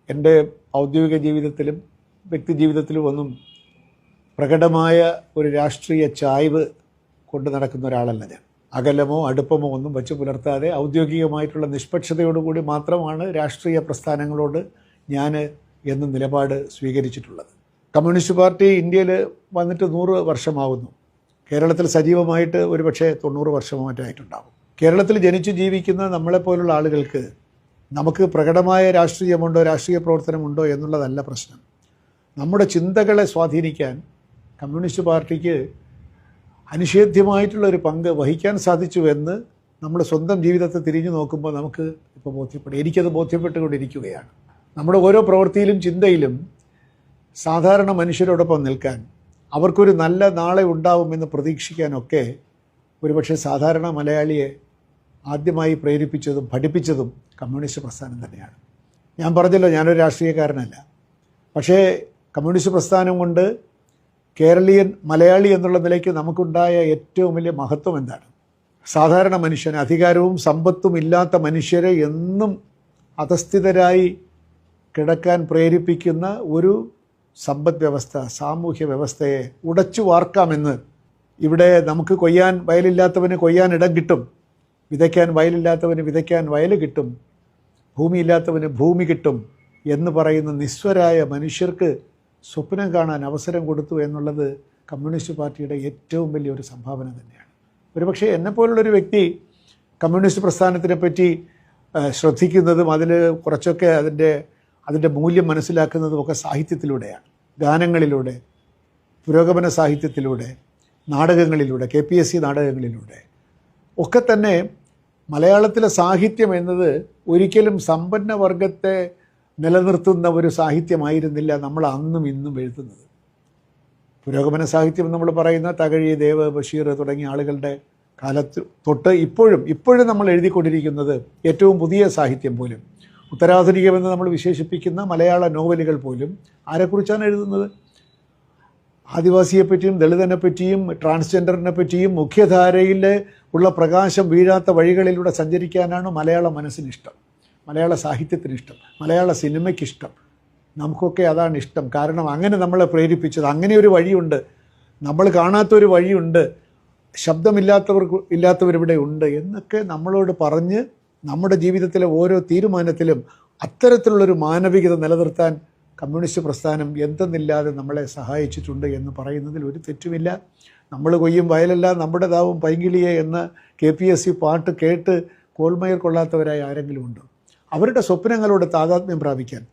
എൻ്റെ ഔദ്യോഗിക ജീവിതത്തിലും വ്യക്തി ജീവിതത്തിലും ഒന്നും പ്രകടമായ ഒരു രാഷ്ട്രീയ ചായ്വ് കൊണ്ട് നടക്കുന്ന ഒരാളല്ല ഞാൻ. അകലമോ അടുപ്പമോ ഒന്നും വച്ച് പുലർത്താതെ ഔദ്യോഗികമായിട്ടുള്ള നിഷ്പക്ഷതയോടുകൂടി മാത്രമാണ് രാഷ്ട്രീയ പ്രസ്ഥാനങ്ങളോട് ഞാൻ എന്ന നിലപാട് സ്വീകരിച്ചിട്ടുള്ളത്. കമ്മ്യൂണിസ്റ്റ് പാർട്ടി ഇന്ത്യയിൽ വന്നിട്ട് 100 വർഷമാകുന്നു. കേരളത്തിൽ സജീവമായിട്ട് ഒരുപക്ഷെ 90 വർഷമോ മറ്റായിട്ടുണ്ടാകും. കേരളത്തിൽ ജനിച്ചു ജീവിക്കുന്ന നമ്മളെപ്പോലുള്ള ആളുകൾക്ക് നമുക്ക് പ്രകടമായ രാഷ്ട്രീയമുണ്ടോ, രാഷ്ട്രീയ പ്രവർത്തനമുണ്ടോ എന്നുള്ളതല്ല പ്രശ്നം. നമ്മുടെ ചിന്തകളെ സ്വാധീനിക്കാൻ കമ്മ്യൂണിസ്റ്റ് പാർട്ടിക്ക് അനിഷേധ്യമായിട്ടുള്ളൊരു പങ്ക് വഹിക്കാൻ സാധിച്ചു എന്ന് നമ്മൾ സ്വന്തം ജീവിതത്തെ തിരിഞ്ഞു നോക്കുമ്പോൾ നമുക്ക് ഇപ്പോൾ ബോധ്യപ്പെടും. എനിക്കത് ബോധ്യപ്പെട്ടുകൊണ്ടിരിക്കുകയാണ്. നമ്മുടെ ഓരോ പ്രവൃത്തിയിലും ചിന്തയിലും സാധാരണ മനുഷ്യരോടൊപ്പം നിൽക്കാൻ, അവർക്കൊരു നല്ല നാളെ ഉണ്ടാവുമെന്ന് പ്രതീക്ഷിക്കാനൊക്കെ ഒരുപക്ഷെ സാധാരണ മലയാളിയെ ആദ്യമായി പ്രേരിപ്പിച്ചതും പഠിപ്പിച്ചതും കമ്മ്യൂണിസ്റ്റ് പ്രസ്ഥാനം തന്നെയാണ്. ഞാൻ പറഞ്ഞല്ലോ, ഞാനൊരു രാഷ്ട്രീയക്കാരനല്ല. പക്ഷേ കമ്മ്യൂണിസ്റ്റ് പ്രസ്ഥാനം കൊണ്ട് കേരളീയൻ മലയാളി എന്നുള്ള നിലയ്ക്ക് നമുക്കുണ്ടായ ഏറ്റവും വലിയ മഹത്വം എന്താണ്? സാധാരണ മനുഷ്യന്, അധികാരവും സമ്പത്തും ഇല്ലാത്ത മനുഷ്യരെ എന്നും അധസ്ഥിതരായി കിടക്കാൻ പ്രേരിപ്പിക്കുന്ന ഒരു സമ്പദ് വ്യവസ്ഥ, സാമൂഹ്യ വ്യവസ്ഥയെ ഉടച്ചു വാർക്കാമെന്ന്. ഇവിടെ നമുക്ക് കൊയ്യാൻ വയലില്ലാത്തവന് കൊയ്യാൻ ഇടം കിട്ടും, വിതയ്ക്കാൻ വയലില്ലാത്തവന് വിതയ്ക്കാൻ വയൽ കിട്ടും, ഭൂമിയില്ലാത്തവന് ഭൂമി കിട്ടും എന്ന് പറയുന്ന നിസ്വരായ മനുഷ്യർക്ക് സ്വപ്നം കാണാൻ അവസരം കൊടുത്തു എന്നുള്ളത് കമ്മ്യൂണിസ്റ്റ് പാർട്ടിയുടെ ഏറ്റവും വലിയൊരു സംഭാവന തന്നെയാണ്. ഒരുപക്ഷെ എന്നെപ്പോലുള്ളൊരു വ്യക്തി കമ്മ്യൂണിസ്റ്റ് പ്രസ്ഥാനത്തിനെ പറ്റി ശ്രദ്ധിക്കുന്നതും അതിൽ കുറച്ചൊക്കെ അതിൻ്റെ മൂല്യം മനസ്സിലാക്കുന്നതും ഒക്കെ സാഹിത്യത്തിലൂടെയാണ്. ഗാനങ്ങളിലൂടെ, പുരോഗമന സാഹിത്യത്തിലൂടെ, നാടകങ്ങളിലൂടെ, KPSC നാടകങ്ങളിലൂടെ ഒക്കെ തന്നെ. മലയാളത്തിലെ സാഹിത്യം എന്നത് ഒരിക്കലും സമ്പന്ന വർഗത്തെ നിലനിർത്തുന്ന ഒരു സാഹിത്യമായിരുന്നില്ല നമ്മൾ അന്നും ഇന്നും എഴുതുന്നത്. പുരോഗമന സാഹിത്യം നമ്മൾ പറയുന്ന തകഴി, ദേവ്, ബഷീർ തുടങ്ങിയ ആളുകളുടെ കാലത്ത് തൊട്ട് ഇപ്പോഴും നമ്മൾ എഴുതിക്കൊണ്ടിരിക്കുന്നത് ഏറ്റവും പുതിയ സാഹിത്യം പോലും, ഉത്തരാധുനികമെന്ന് നമ്മൾ വിശേഷിപ്പിക്കുന്ന മലയാള നോവലുകൾ പോലും ആരെക്കുറിച്ചാണ് എഴുതുന്നത്? ആദിവാസിയെപ്പറ്റിയും ദളിതനെ പറ്റിയും ട്രാൻസ്ജെൻഡറിനെ പറ്റിയും മുഖ്യധാരയിൽ ഉള്ള പ്രകാശം വീഴാത്ത വഴികളിലൂടെ സഞ്ചരിക്കാനാണ് മലയാള മനസ്സിനിഷ്ടം, മലയാള സാഹിത്യത്തിനിഷ്ടം, മലയാള സിനിമയ്ക്കിഷ്ടം. നമുക്കൊക്കെ അതാണ് ഇഷ്ടം. കാരണം അങ്ങനെ നമ്മളെ പ്രേരിപ്പിച്ചത്. അങ്ങനെ ഒരു വഴിയുണ്ട്, നമ്മൾ കാണാത്തൊരു വഴിയുണ്ട്, ഇല്ലാത്തവരിവിടെ ഉണ്ട് എന്നൊക്കെ നമ്മളോട് പറഞ്ഞ് നമ്മുടെ ജീവിതത്തിലെ ഓരോ തീരുമാനത്തിലും അത്തരത്തിലുള്ളൊരു മാനവികത നിലനിർത്താൻ കമ്മ്യൂണിസ്റ്റ് പ്രസ്ഥാനം എന്തെന്നില്ലാതെ നമ്മളെ സഹായിച്ചിട്ടുണ്ട് എന്ന് പറയുന്നതിൽ ഒരു തെറ്റുമില്ല. നമ്മൾ കൊയ്യും വയലല്ല നമ്മുടേതാവും പൈങ്കിളിയെ എന്ന KPSC പാട്ട് കേട്ട് കോൾമയർ കൊള്ളാത്തവരായി ആരെങ്കിലും ഉണ്ടോ? അവരുടെ സ്വപ്നങ്ങളോട് താതാത്മ്യം പ്രാപിക്കാൻ